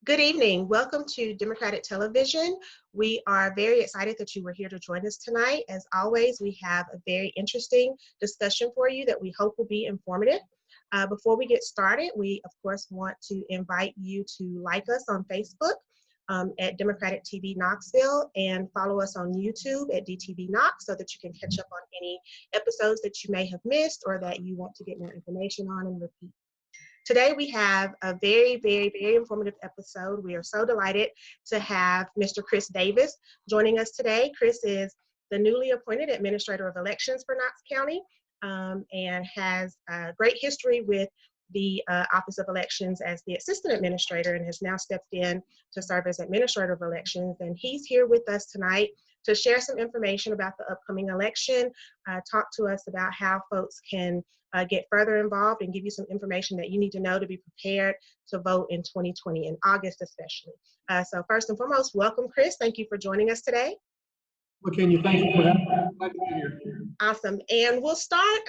Good evening. Welcome to Democratic Television. We are very excited that you were here to join us tonight. As always, we have a very interesting discussion for you that we hope will be informative. Before we get started, we of course want to invite you to like us on Facebook at Democratic TV Knoxville and follow us on YouTube at DTV Knox so that you can catch up on any episodes that you may have missed or that you want to get more information on and repeat. Today we have a very informative episode. We are so delighted to have Mr. Chris Davis joining us today. Chris is the newly appointed Administrator of Elections for Knox County and has a great history with the Office of Elections as the Assistant Administrator and has now stepped in to serve as Administrator of Elections. And he's here with us tonight to share some information about the upcoming election, talk to us about how folks can get further involved and give you some information that you need to know to be prepared to vote in 2020, in August especially. So first and foremost, welcome, Chris. Thank you for joining us today. LaKenya, thank you for having me. Glad to be here. Awesome. And we'll start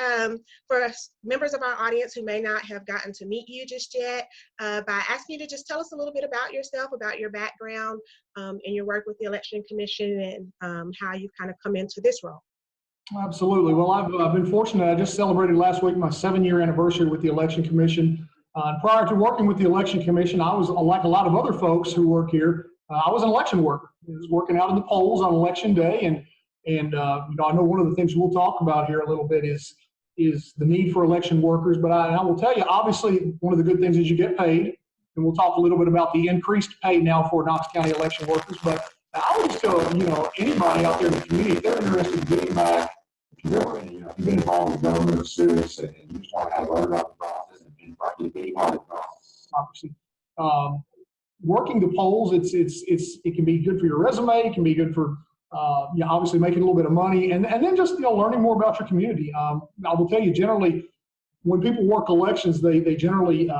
for members of our audience who may not have gotten to meet you just yet by asking you to just tell us a little bit about yourself, about your background and your work with the Election Commission and how you've kind of come into this role. Absolutely. Well, I've been fortunate. I just celebrated last week my 7-year anniversary with the Election Commission. Prior to working with the Election Commission, I was, like a lot of other folks who work here, I was an election worker. I was working out in the polls on election day, and you know, I know one of the things we'll talk about here a little bit is the need for election workers. But I will tell you, obviously, one of the good things is you get paid, and we'll talk a little bit about the increased pay now for Knox County election workers. But I always tell anybody out there in the community, if they're interested in getting back, if you've ever you've been involved with government or civics, and you just want to have learn about the process and frankly be part of the process, obviously. Working the polls, it can be good for your resume. It can be good for obviously making a little bit of money, and then just learning more about your community. I will tell you, generally, when people work elections, they generally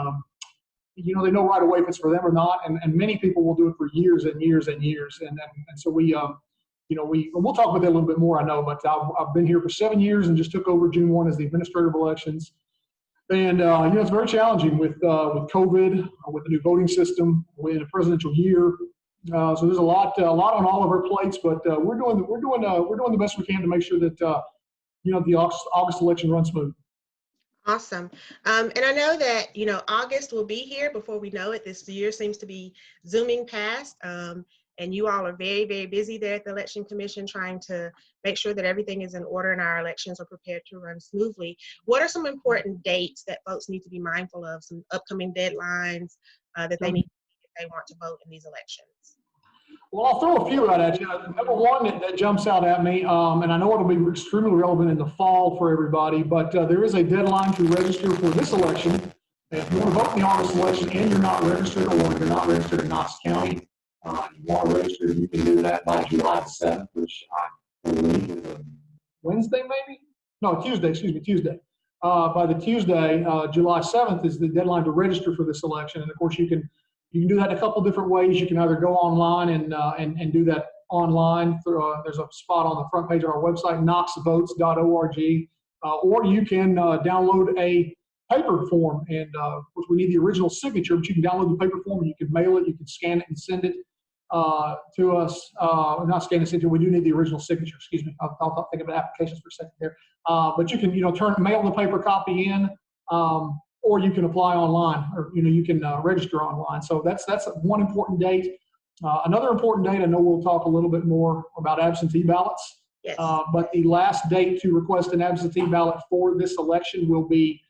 they know right away if it's for them or not, and many people will do it for years and years and years, and so we'll talk about that a little bit more, I know, but I've been here for 7 years and just took over June 1 as the Administrator of Elections. And it's very challenging with COVID, with the new voting system, with a presidential year. So there's a lot on all of our plates, but we're doing the best we can to make sure that the August election runs smooth. Awesome. And I know that August will be here before we know it. This year seems to be zooming past. And you all are very busy there at the Election Commission trying to make sure that everything is in order and our elections are prepared to run smoothly. What are some important dates that folks need to be mindful of, some upcoming deadlines that they need to meet if they want to vote in these elections? Well, I'll throw a few out at you. Number one that jumps out at me, and I know it'll be extremely relevant in the fall for everybody, but there is a deadline to register for this election. If you want to vote in the August election and you're not registered, or you're not registered in Knox County, you want to register, you can do that by July the 7th, which I believe is a Wednesday, maybe? No, Tuesday, excuse me, Tuesday. By the Tuesday, July 7th is the deadline to register for this election. And of course, you can do that in a couple different ways. You can either go online and do that online. There's a spot on the front page of our website, knoxvotes.org, or you can download a paper form, and of course we need the original signature, but you can download the paper form and you can mail it, you can scan it and send it to us. Not scan and send it, we do need the original signature, excuse me. I'll think about applications for a second there. But you can mail the paper copy in, or you can apply online, or you can register online. So that's one important date. Another important date, I know we'll talk a little bit more about absentee ballots. Yes. But the last date to request an absentee ballot for this election will be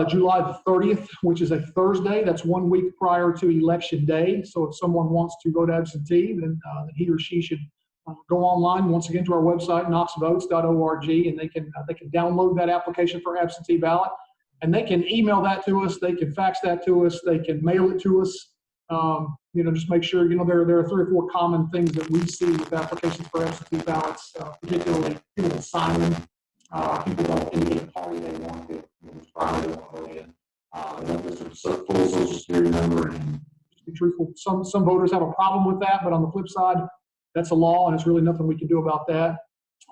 July the 30th, which is a Thursday. That's 1 week prior to Election Day. So if someone wants to vote absentee, then he or she should go online once again to our website, knoxvotes.org, and they can download that application for absentee ballot, and they can email that to us, they can fax that to us, they can mail it to us. Just make sure there are 3 or 4 common things that we see with applications for absentee ballots, particularly people that sign them. People don't indicate a party they want to primary they want to vote in. They don't list their full social security number, and to be truthful, some voters have a problem with that, but on the flip side, that's a law, and it's really nothing we can do about that.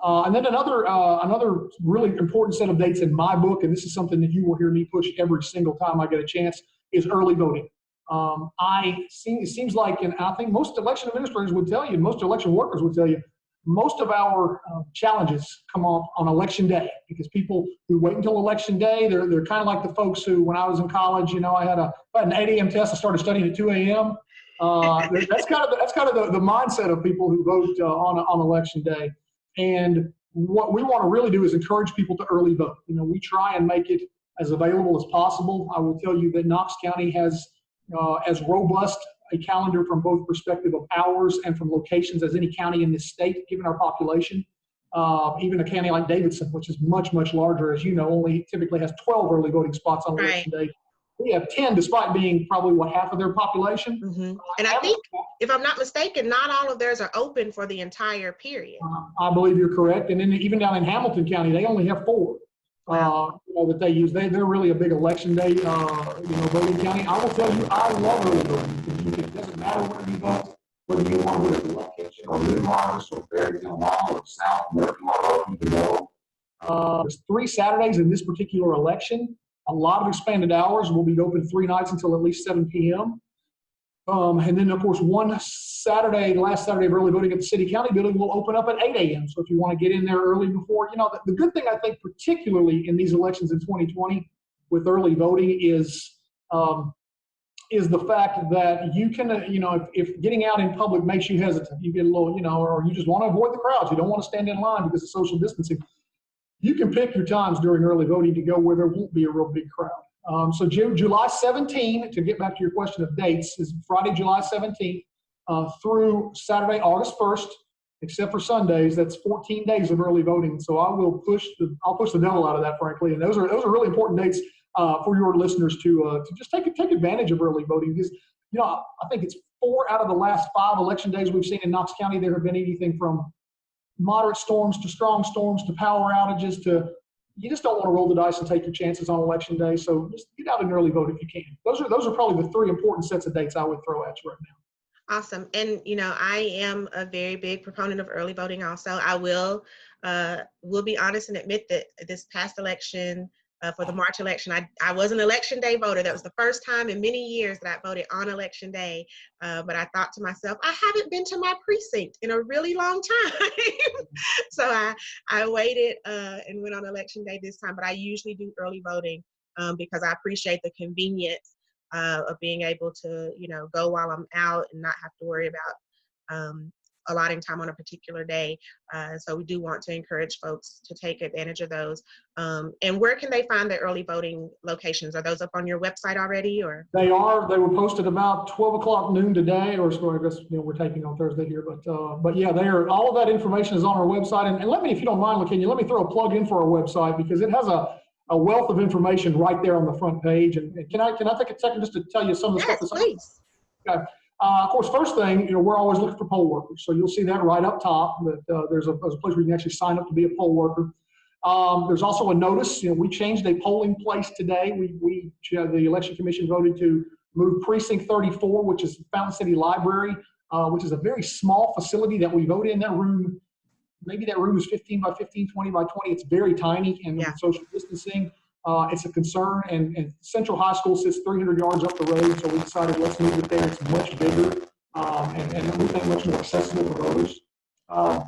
And then another really important set of dates in my book, and this is something that you will hear me push every single time I get a chance, is early voting. It seems like, and I think most election administrators would tell you, most election workers would tell you, most of our challenges come up on election day, because people who wait until election day, they're kind of like the folks who, when I was in college, I had an 8 a.m. test. I started studying at 2 a.m. That's kind of the mindset of people who vote on election day. And what we want to really do is encourage people to early vote. We try and make it as available as possible. I will tell you that Knox County has as robust a calendar from both perspective of hours and from locations as any county in this state, given our population. Even a county like Davidson, which is much, much larger, as you know, only typically has 12 early voting spots on election day. We have 10, despite being probably half of their population. Mm-hmm. And I think, if I'm not mistaken, not all of theirs are open for the entire period. I believe you're correct. And then even down in Hamilton County, they only have 4. Wow. That they use. They're really a big election day, voting county. I will tell you, I love early voting. It doesn't matter where you vote, whether you want to go to location or New Harvest or Berryville Mall or South American or you can go. There's 3 Saturdays in this particular election. A lot of expanded hours. Will be open 3 nights until at least 7 p.m. And then, of course, last Saturday of early voting at the city county building will open up at 8 a.m. So if you want to get in there early before, the good thing I think, particularly in these elections in 2020 with early voting is the fact that you can, if getting out in public makes you hesitant, you get a little, or you just want to avoid the crowds, you don't want to stand in line because of social distancing, you can pick your times during early voting to go where there won't be a real big crowd. So July 17, to get back to your question of dates, is Friday, July 17th through Saturday, August 1st, except for Sundays. That's 14 days of early voting. So I'll push the devil out of that, frankly. And those are really important dates for your listeners to just take advantage of early voting, because I think it's 4 out of the last 5 election days we've seen in Knox County. There have been anything from moderate storms to strong storms to power outages to. You just don't want to roll the dice and take your chances on election day. So just get out and early vote if you can. Those are probably the 3 important sets of dates I would throw at you right now. Awesome. And, I am a very big proponent of early voting also. I will be honest and admit that this past election, for the March election, I was an election day voter. That was the first time in many years that I voted on election day. But I thought to myself, I haven't been to my precinct in a really long time. So I waited and went on election day this time. But I usually do early voting because I appreciate the convenience of being able to, go while I'm out and not have to worry about allotting time on a particular day. So we do want to encourage folks to take advantage of those. And where can they find the early voting locations? Are those up on your website already, or? They are. They were posted about 12 o'clock noon today, or so I guess we're taping on Thursday here, but yeah, they are. All of that information is on our website. And let me, if you don't mind, LaKenya, let me throw a plug in for our website, because it has a wealth of information right there on the front page. And can I take a second just to tell you some of the stuff that's on? Please. Okay. Of course, first thing, we're always looking for poll workers. So you'll see that right up top, that there's a place where you can actually sign up to be a poll worker. There's also a notice. We changed a polling place today. The Election Commission voted to move Precinct 34, which is Fountain City Library, which is a very small facility that we vote in. That room, maybe that room is 15 by 15, 20 by 20. It's very tiny, and with social distancing, it's a concern, and Central High School sits 300 yards up the road, so we decided let's move it there. It's much bigger and we think much more accessible for voters.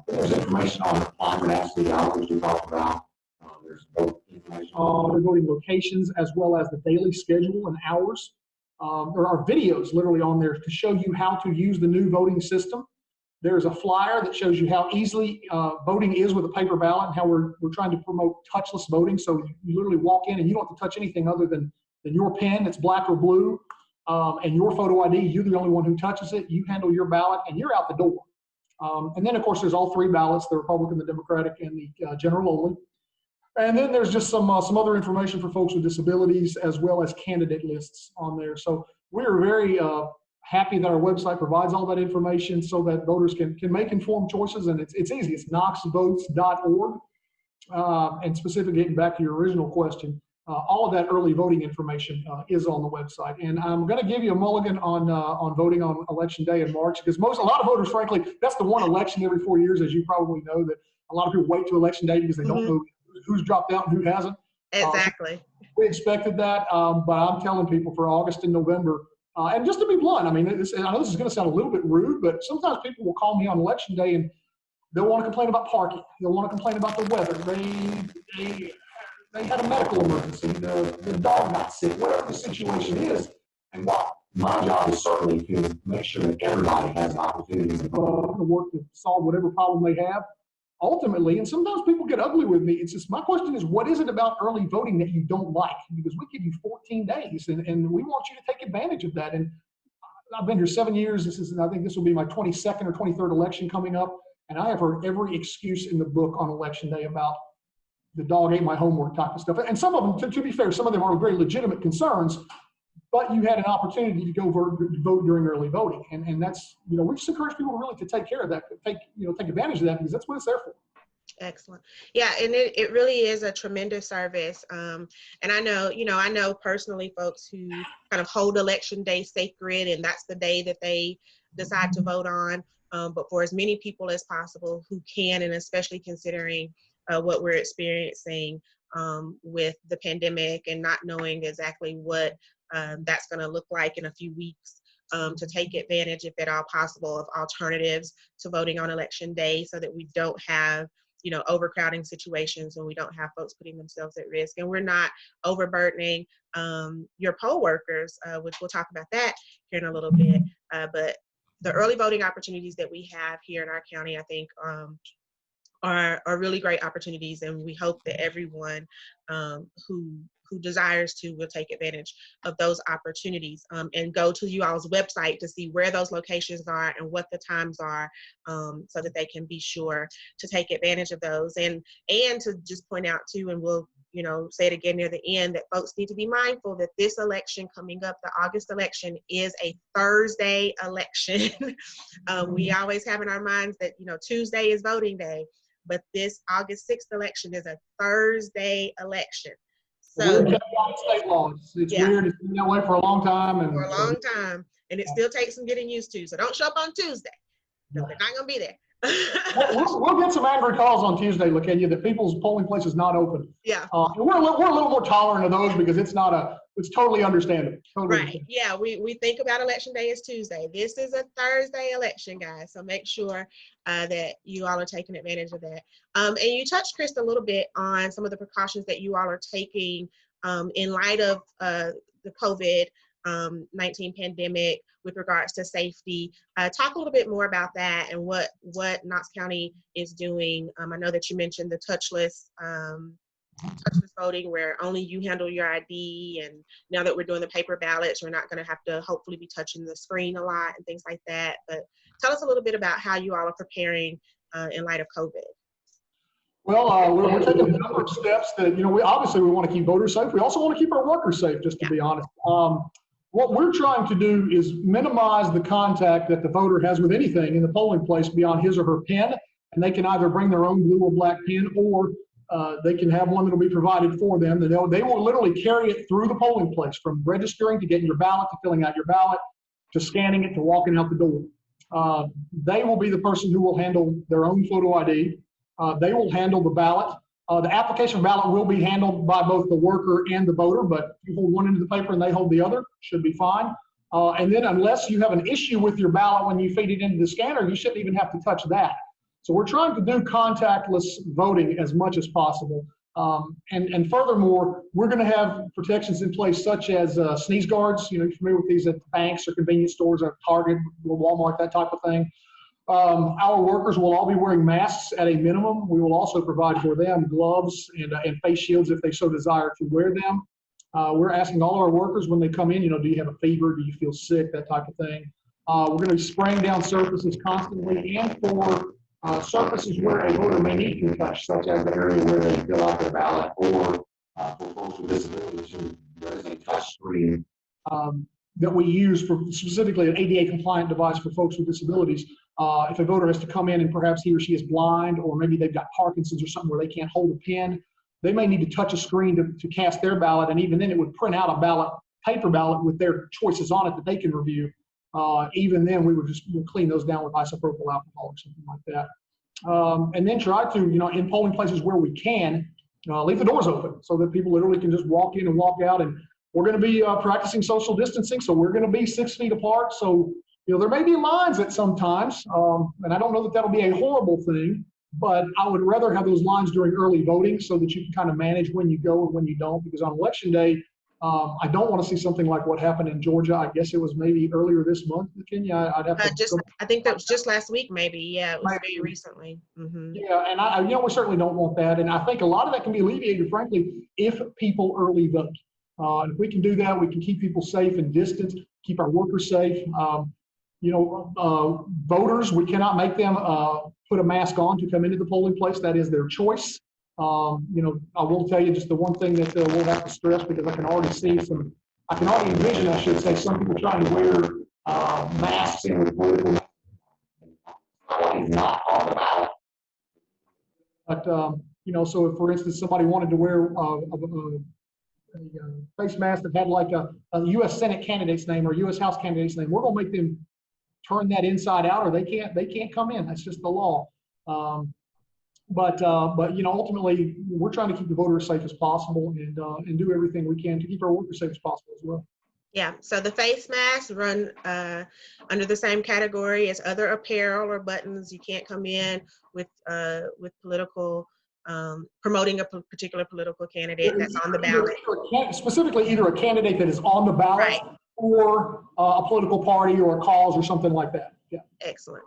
There's information on applying for absentee hours we talked about. There's both information on the voting locations as well as the daily schedule and hours. There are videos literally on there to show you how to use the new voting system. There's a flyer that shows you how easily voting is with a paper ballot, and how we're trying to promote touchless voting. So you literally walk in and you don't have to touch anything other than your pen that's black or blue, and your photo ID. You're the only one who touches it. You handle your ballot and you're out the door. And then, of course, there's all 3 ballots, the Republican, the Democratic, and the general only. And then there's just some other information for folks with disabilities, as well as candidate lists on there. So we're very happy that our website provides all that information so that voters can make informed choices. And it's easy. It's knoxvotes.org. And specifically, getting back to your original question, all of that early voting information is on the website. And I'm going to give you a mulligan on voting on election day in March, because a lot of voters, frankly, that's the one election every 4 years, as you probably know, that a lot of people wait to election day because they don't know who's dropped out and who hasn't. Exactly. We expected that, but I'm telling people for August and November, And just to be blunt, I mean, I know this is going to sound a little bit rude, but sometimes people will call me on election day and they'll want to complain about parking. They'll want to complain about the weather. They had a medical emergency. The dog got sick, whatever the situation is. And while my job is certainly to make sure that everybody has an opportunity to work to solve whatever problem they have, ultimately, and sometimes people get ugly with me, it's just, my question is, what is it about early voting that you don't like? Because we give you 14 days, and we want you to take advantage of that. And I've been here 7 years. I think this will be my 22nd or 23rd election coming up. And I have heard every excuse in the book on election day about the dog ate my homework type of stuff. And some of them, to be fair, some of them are very legitimate concerns, but you had an opportunity to go vote during early voting. And that's, we just encourage people really to take care of that, take advantage of that, because that's what it's there for. Excellent. Yeah, and it really is a tremendous service. And I know personally folks who kind of hold election day sacred, and that's the day that they decide to vote on. But for as many people as possible who can, and especially considering what we're experiencing with the pandemic and not knowing exactly what that's going to look like in a few weeks, to take advantage, if at all possible, of alternatives to voting on election day, so that we don't have overcrowding situations, and we don't have folks putting themselves at risk, and we're not overburdening your poll workers, which we'll talk about that here in a little bit. But the early voting opportunities that we have here in our county, I think, are really great opportunities, and we hope that everyone who desires to will take advantage of those opportunities, and go to you all's website to see where those locations are and what the times are, so that they can be sure to take advantage of those. And to just point out too, and we'll say it again near the end, that folks need to be mindful that this election coming up, the August election, is a Thursday election. We always have in our minds that Tuesday is voting day, but this August 6th election is a Thursday election. So weird state law. It's weird. It's been that way for a long time. And it still takes some getting used to. So don't show up on Tuesday. No, they're not going to be there. We'll get some angry calls on Tuesday, LaKenya, that people's polling place is not open. Yeah. We're a little more tolerant of those, because it's totally understandable. Right. Yeah. We think about election day as Tuesday. This is a Thursday election, guys. So make sure that you all are taking advantage of that. And you touched, Chris, a little bit on some of the precautions that you all are taking in light of the COVID-19 pandemic with regards to safety. Talk a little bit more about that and what Knox County is doing. I know that you mentioned the touchless voting, where only you handle your ID, and now that we're doing the paper ballots, we're not going to have to hopefully be touching the screen a lot and things like that. But tell us a little bit about how you all are preparing in light of COVID. Well, we're taking a number of steps that, we obviously want to keep voters safe. We also want to keep our workers safe, just to be honest. What we're trying to do is minimize the contact that the voter has with anything in the polling place beyond his or her pen, and they can either bring their own blue or black pen, or they can have one that will be provided for them. They will literally carry it through the polling place, from registering to getting your ballot, to filling out your ballot, to scanning it, to walking out the door. They will be the person who will handle their own photo ID. They will handle the ballot. The application ballot will be handled by both the worker and the voter, but you hold one end of the paper and they hold the other, should be fine. And then unless you have an issue with your ballot when you feed it into the scanner, you shouldn't even have to touch that. So we're trying to do contactless voting as much as possible. And furthermore, we're going to have protections in place, such as sneeze guards. You're familiar with these at banks or convenience stores, or Target, or Walmart, that type of thing. Our workers will all be wearing masks at a minimum. We will also provide for them gloves and face shields if they so desire to wear them. We're asking all of our workers when they come in, do you have a fever? Do you feel sick? That type of thing. We're going to be spraying down surfaces constantly, and for surfaces where a voter may need to touch, such as the area where they fill out their ballot, or for folks with disabilities, there is a touch screen that we use for specifically an ADA compliant device for folks with disabilities. If a voter has to come in and perhaps he or she is blind, or maybe they've got Parkinson's or something where they can't hold a pen, they may need to touch a screen to cast their ballot, and even then it would print out a paper ballot with their choices on it that they can review. Even then, we'll clean those down with isopropyl alcohol or something like that. And then try to, in polling places where we can, leave the doors open so that people literally can just walk in and walk out. And we're going to be practicing social distancing, so we're going to be 6 feet apart. So, there may be lines at some times, and I don't know that that'll be a horrible thing, but I would rather have those lines during early voting so that you can kind of manage when you go and when you don't, because on election day, I don't want to see something like what happened in Georgia. I guess it was maybe earlier this month, Kenya. I'd have to I think that was just last week, maybe. Yeah, it was maybe. very recently. Mm-hmm. Yeah, and we certainly don't want that. And I think a lot of that can be alleviated, frankly, if people early vote. And if we can do that, we can keep people safe and distanced, keep our workers safe. Voters, we cannot make them put a mask on to come into the polling place. That is their choice. I will tell you just the one thing that we'll have to stress, because I can already envision, I should say, some people trying to wear masks in the political. Not on the ballot. But, so if, for instance, somebody wanted to wear a face mask that had like a U.S. Senate candidate's name or U.S. House candidate's name, we're going to make them turn that inside out, or they can't come in. That's just the law. But ultimately, we're trying to keep the voters as safe as possible and do everything we can to keep our workers safe as possible as well. Yeah, so the face masks run under the same category as other apparel or buttons. You can't come in with political, promoting a particular political candidate that's on the ballot. Specifically, either a candidate that is on the ballot, right, or a political party or a cause or something like that. Yeah. Excellent.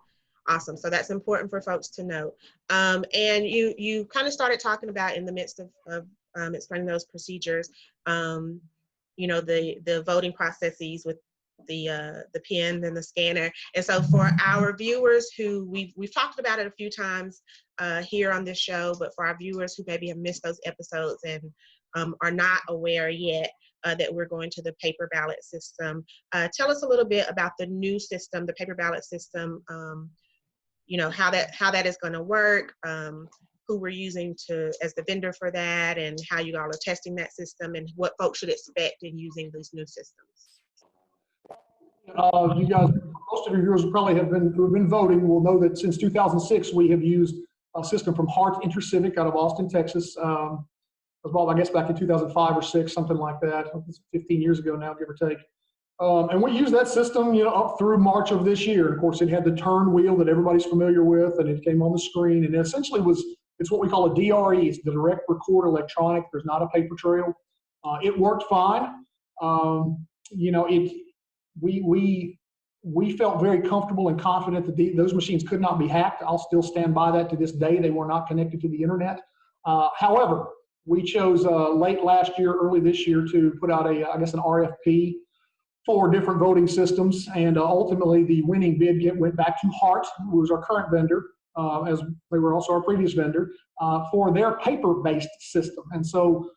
Awesome. So that's important for folks to know. And you kind of started talking about, in the midst of explaining those procedures, the voting processes with the pen and the scanner. And so for our viewers who we've talked about it a few times here on this show, but for our viewers who maybe have missed those episodes and are not aware yet that we're going to the paper ballot system, tell us a little bit about the new system, the paper ballot system, how that is going to work, who we're using as the vendor for that, and how you all are testing that system, and what folks should expect in using these new systems. You guys, most of your viewers probably who've been voting will know that since 2006 we have used a system from Hart Intercivic out of Austin, Texas. Well, I guess back in 2005 or 6, something like that. It's 15 years ago now, give or take. And we used that system, up through March of this year. Of course, it had the turn wheel that everybody's familiar with, and it came on the screen, and it essentially it's what we call a DRE. It's the direct record electronic. There's not a paper trail. It worked fine. We felt very comfortable and confident that those machines could not be hacked. I'll still stand by that to this day. They were not connected to the internet. However, we chose late last year, early this year, to put out an RFP for different voting systems, and ultimately the winning bid went back to Hart, who was our current vendor, as they were also our previous vendor, for their paper-based system. And so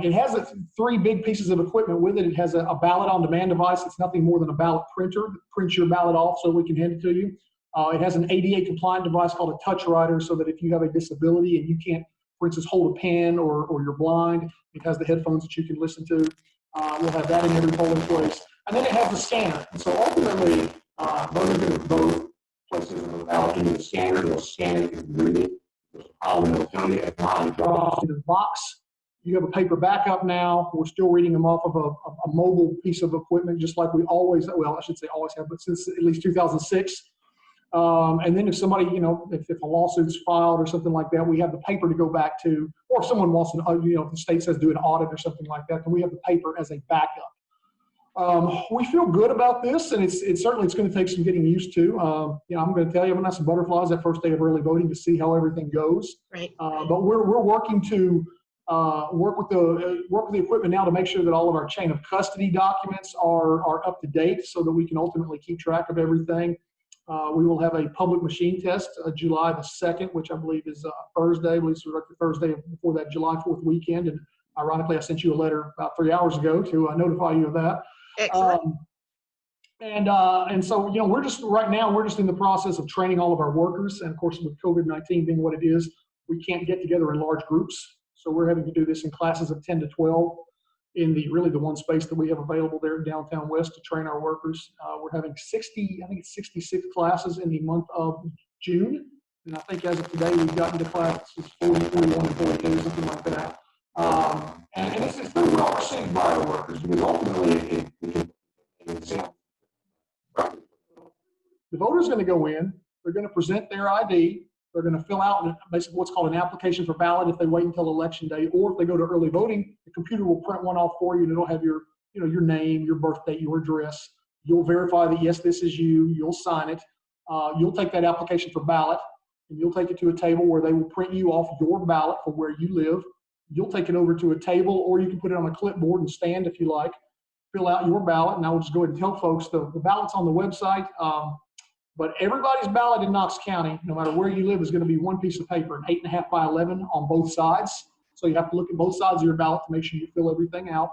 it has 3 big pieces of equipment with it. It has a ballot on demand device. It's nothing more than a ballot printer that prints your ballot off so we can hand it to you. It has an ADA compliant device called a touch writer, so that if you have a disability and you can't, for instance, hold a pen, or you're blind, it has the headphones that you can listen to. We'll have that in every polling place. And then it has the scanner. And so ultimately, voters are going to vote places in the ballot into the scanner. They'll scan it and read it. They'll tell you if not, draw into the box. You have a paper backup now. We're still reading them off of a mobile piece of equipment, just like we always have, but since at least 2006. And then if somebody, if a lawsuit's filed or something like that, we have the paper to go back to, or if someone wants to, if the state says do an audit or something like that, then we have the paper as a backup. We feel good about this, and it's certainly going to take some getting used to. I'm going to tell you, I'm going to have some butterflies that first day of early voting to see how everything goes. Right. But we're working to work with the equipment now to make sure that all of our chain of custody documents are up to date, so that we can ultimately keep track of everything. We will have a public machine test July the 2nd, which I believe is Thursday. I believe it's the Thursday before that July 4th weekend. And ironically, I sent you a letter about 3 hours ago to notify you of that. Excellent. And so, we're just in the process of training all of our workers. And of course, with COVID-19 being what it is, we can't get together in large groups. So we're having to do this in classes of 10 to 12 in the one space that we have available there in downtown West to train our workers. We're having 66 classes in the month of June. And I think as of today, we've gotten to classes 40, 41, and 42, something like that. And it's been well received by our workers because ultimately it can the voter's going to go in, they're going to present their ID, they're going to fill out basically what's called an application for ballot if they wait until election day, or if they go to early voting, the computer will print one off for you and it'll have your, your name, your birth date, your address. You'll verify that, yes, this is you, you'll sign it. You'll take that application for ballot and you'll take it to a table where they will print you off your ballot for where you live. You'll take it over to a table, or you can put it on a clipboard and stand if you like. Fill out your ballot, and I will just go ahead and tell folks the ballot's on the website. But everybody's ballot in Knox County, no matter where you live, is going to be one piece of paper, an 8.5 by 11 on both sides. So you have to look at both sides of your ballot to make sure you fill everything out.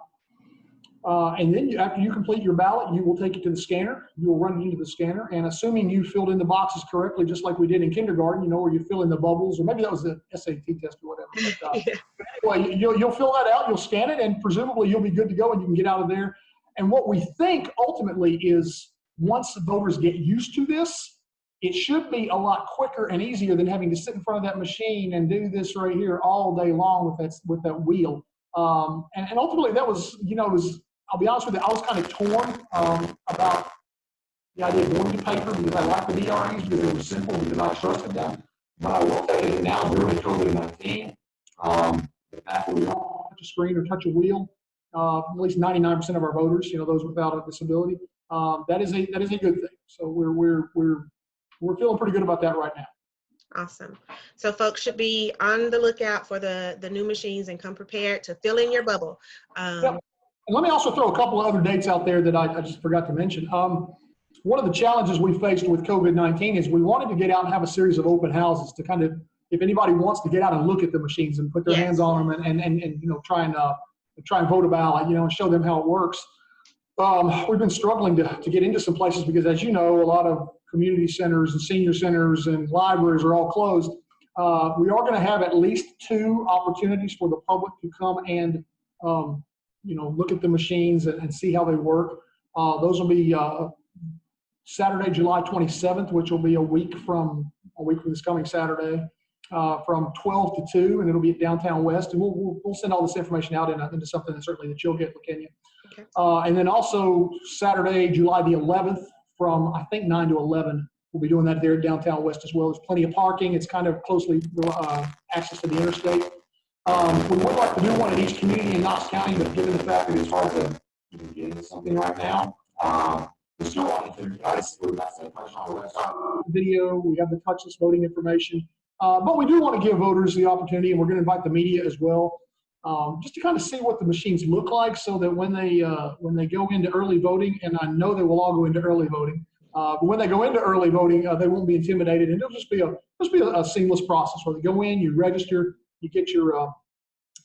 And then after you complete your ballot, you will take it to the scanner. You will run it into the scanner, and assuming you filled in the boxes correctly, just like we did in kindergarten, where you fill in the bubbles, or maybe that was the SAT test or whatever. But, anyway, you'll fill that out, you'll scan it, and presumably you'll be good to go, and you can get out of there. And what we think ultimately is, once the voters get used to this, it should be a lot quicker and easier than having to sit in front of that machine and do this right here all day long with that wheel. And ultimately, that was, I'll be honest with you, I was kind of torn about the idea of going to paper because I like the DREs because they were simple, because I trusted them. But I will tell you now, during COVID-19, the fact that we don't touch a screen or touch a wheel, at least 99% of our voters, those without a disability, that is a good thing. So we're feeling pretty good about that right now. Awesome. So folks should be on the lookout for the new machines and come prepared to fill in your bubble. Yep. And let me also throw a couple of other dates out there that I just forgot to mention. One of the challenges we faced with COVID-19 is we wanted to get out and have a series of open houses to kind of, if anybody wants to get out and look at the machines and put their hands on them and try and vote a ballot, and show them how it works. We've been struggling to get into some places because, as you know, a lot of community centers and senior centers and libraries are all closed. We are going to have at least 2 opportunities for the public to come and look at the machines and see how they work. Those will be Saturday, July 27th, which will be a week from this coming Saturday, from 12 to 2, and it'll be at Downtown West. And we'll send all this information out into something that you'll get, LaKenya. Okay. And then also Saturday, July the 11th, from I think 9 to 11. We'll be doing that there at Downtown West as well. There's plenty of parking. It's kind of closely access to the interstate. We would like to do one in each community in Knox County, but given the fact that it's hard to even get into something right now, we still want to guys. We've got some information on the website. Video. We have the touchless voting information. But we do want to give voters the opportunity, and we're going to invite the media as well, just to kind of see what the machines look like, so that when they go into early voting, and I know they will all go into early voting, but when they go into early voting, they won't be intimidated, and it'll just be a seamless process where they go in, you register, you get your,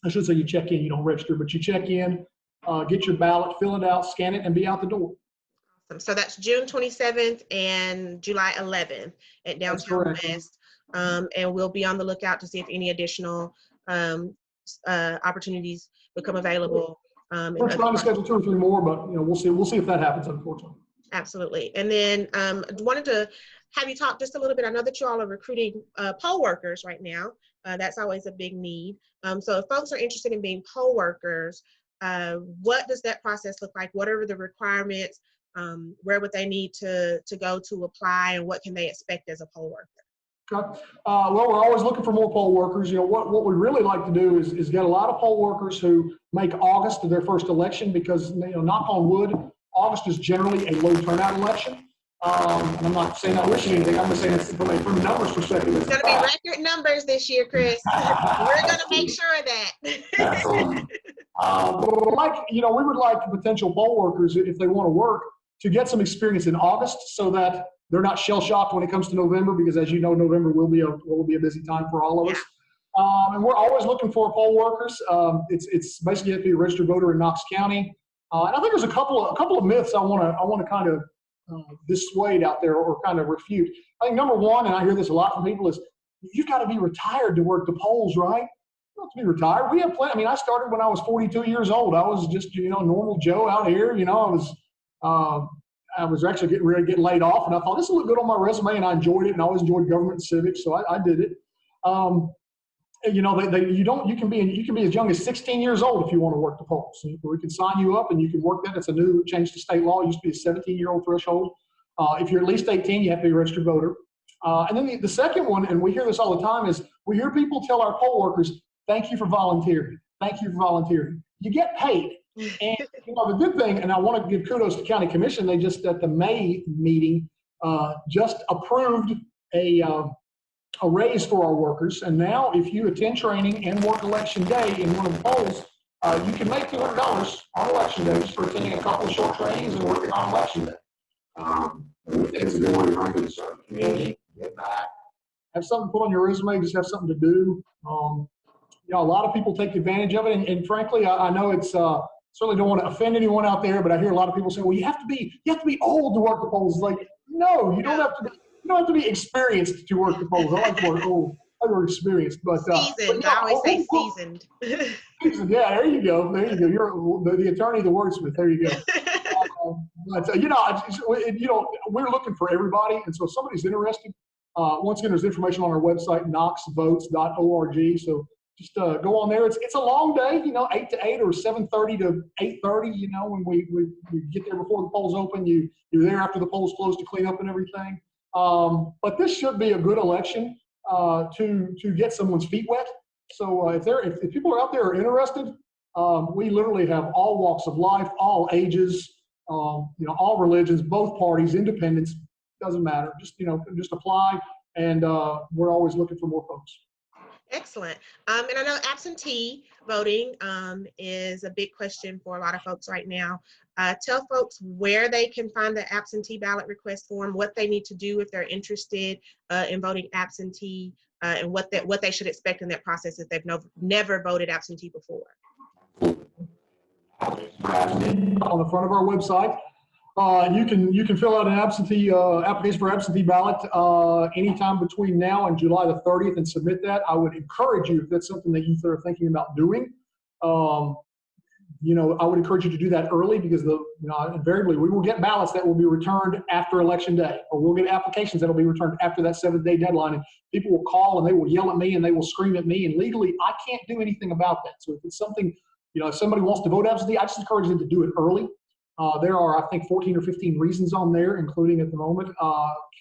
I should say you check in, you don't register, but you check in, get your ballot, fill it out, scan it, and be out the door. So that's June 27th and July 11th at Downtown West. And we'll be on the lookout to see if any additional opportunities become available. We're trying to schedule 2 or 3 more, but we'll see if that happens, unfortunately. Absolutely. And then wanted to have you talk just a little bit. I know that you all are recruiting poll workers right now. That's always a big need. So if folks are interested in being poll workers, what does that process look like? What are the requirements? Where would they need to go to apply, and what can they expect as a poll worker? Okay. Well, we're always looking for more poll workers. What we really like to do is get a lot of poll workers who make August their first election, because, knock on wood, August is generally a low turnout election. And I'm not saying I wish anything. I'm just saying it's from a numbers perspective. It's going to be record numbers this year, Chris. We're going to make sure of that. Absolutely. We would like potential poll workers, if they want to work, to get some experience in August, so that they're not shell-shocked when it comes to November, because, as you know, November will be a busy time for all of us. And we're always looking for poll workers. It's basically you have to be a registered voter in Knox County. And I think there's a couple of myths I want to kind of dissuade out there, or kind of refute. I think number one, and I hear this a lot from people, is you've got to be retired to work the polls, right? You don't have to be retired. We have plenty. I mean, I started when I was 42 years old. I was just normal Joe out here. I was actually getting ready to get laid off, and I thought this will look good on my resume, and I enjoyed it, and I always enjoyed government and civics, so I did it. you know, you can be as young as 16 years old if you want to work the polls. So we can sign you up and you can work that. It's a new change to state law. It used to be a 17-year-old threshold. If you're at least 18, you have to be a registered voter. And then the second one, and we hear this all the time, is we hear people tell our poll workers, thank you for volunteering. Thank you for volunteering. You get paid. And you know, the good thing, and I want to give kudos to County Commission, they just at the May meeting just approved a raise for our workers. And now if you attend training and work election day in one of the polls, you can make $200 on election day just for attending a couple of short trainings and working on election day. It's a good way to bring to the service community, get back. Have something to put on your resume, just have something to do. You know, a lot of people take advantage of it. And frankly, I know it's, certainly don't want to offend anyone out there, but I hear a lot of people say, well, you have to be old to work the polls. Like, no, you don't have to be experienced to work the polls. I like the word old. I like the word experienced, but seasoned. I always say seasoned. Seasoned. Yeah, there you go. There you go. You're the attorney, the wordsmith. There you go. But you know, we're looking for everybody, and so if somebody's interested, once again, there's information on our website, knoxvotes.org. So just go on there. It's a long day, you know, 8 to 8 or 7:30 to 8:30. You know, when we get there before the polls open, you're there after the polls close to clean up and everything. But this should be a good election to get someone's feet wet. So if people are out there are interested, we literally have all walks of life, all ages, you know, all religions, both parties, independents, doesn't matter. Just apply, and we're always looking for more folks. Excellent. And I know absentee voting is a big question for a lot of folks right now. Tell folks where they can find the absentee ballot request form, what they need to do if they're interested in voting absentee, and what they should expect in that process if they've never voted absentee before. On the front of our website, you can fill out an absentee application for absentee ballot anytime between now and July the 30th and submit that. I would encourage you, if that's something that you are thinking about doing, you know, I would encourage you to do that early, because invariably we will get ballots that will be returned after election day, or we'll get applications that will be returned after that 7-day deadline, and people will call and they will yell at me and they will scream at me, and legally I can't do anything about that. So if it's something, you know, if somebody wants to vote absentee, I just encourage them to do it early. There are, I think, 14 or 15 reasons on there, including at the moment,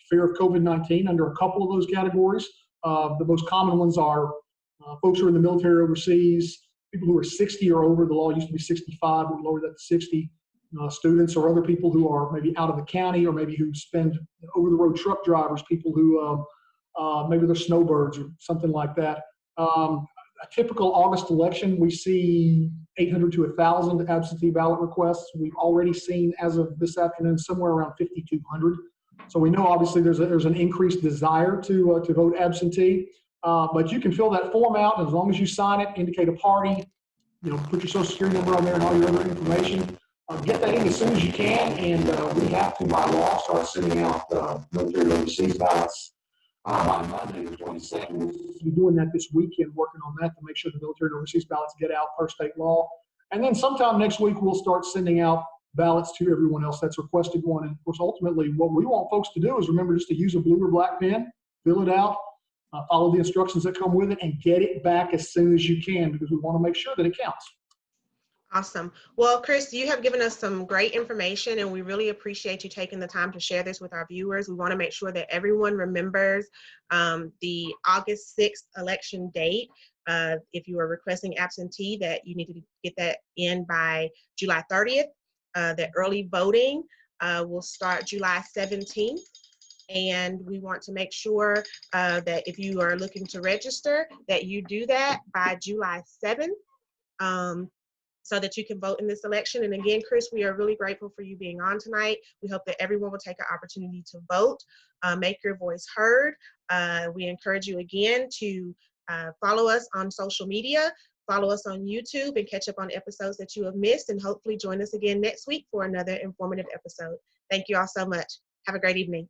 fear of COVID-19 under a couple of those categories. The most common ones are folks who are in the military overseas, people who are 60 or over. The law used to be 65, we lowered that to 60. Students or other people who are maybe out of the county, or maybe who spend over-the-road truck drivers, people who maybe they're snowbirds or something like that. A typical August election, we see 800 to 1,000 absentee ballot requests. We've already seen, as of this afternoon, somewhere around 5,200. So we know obviously there's an increased desire to vote absentee. But you can fill that form out, and as long as you sign it, indicate a party, you know, put your social security number on there and all your other information. Get that in as soon as you can, and we have to, by law, start sending out military overseas ballots by Monday the 22nd. We'll be doing that this weekend, working on that to make sure the military overseas ballots get out per state law. And then sometime next week, we'll start sending out ballots to everyone else that's requested one. And of course, ultimately, what we want folks to do is remember just to use a blue or black pen, fill it out, follow the instructions that come with it, and get it back as soon as you can, because we want to make sure that it counts. Awesome. Well, Chris, you have given us some great information, and we really appreciate you taking the time to share this with our viewers. We want to make sure that everyone remembers the August 6th election date. If you are requesting absentee, that you need to get that in by July 30th. The early voting will start July 17th. And we want to make sure that if you are looking to register, that you do that by July 7th. So that you can vote in this election. And again, Chris, we are really grateful for you being on tonight. We hope that everyone will take an opportunity to vote, make your voice heard. We encourage you again to follow us on social media, follow us on YouTube, and catch up on episodes that you have missed, and hopefully join us again next week for another informative episode. Thank you all so much. Have a great evening.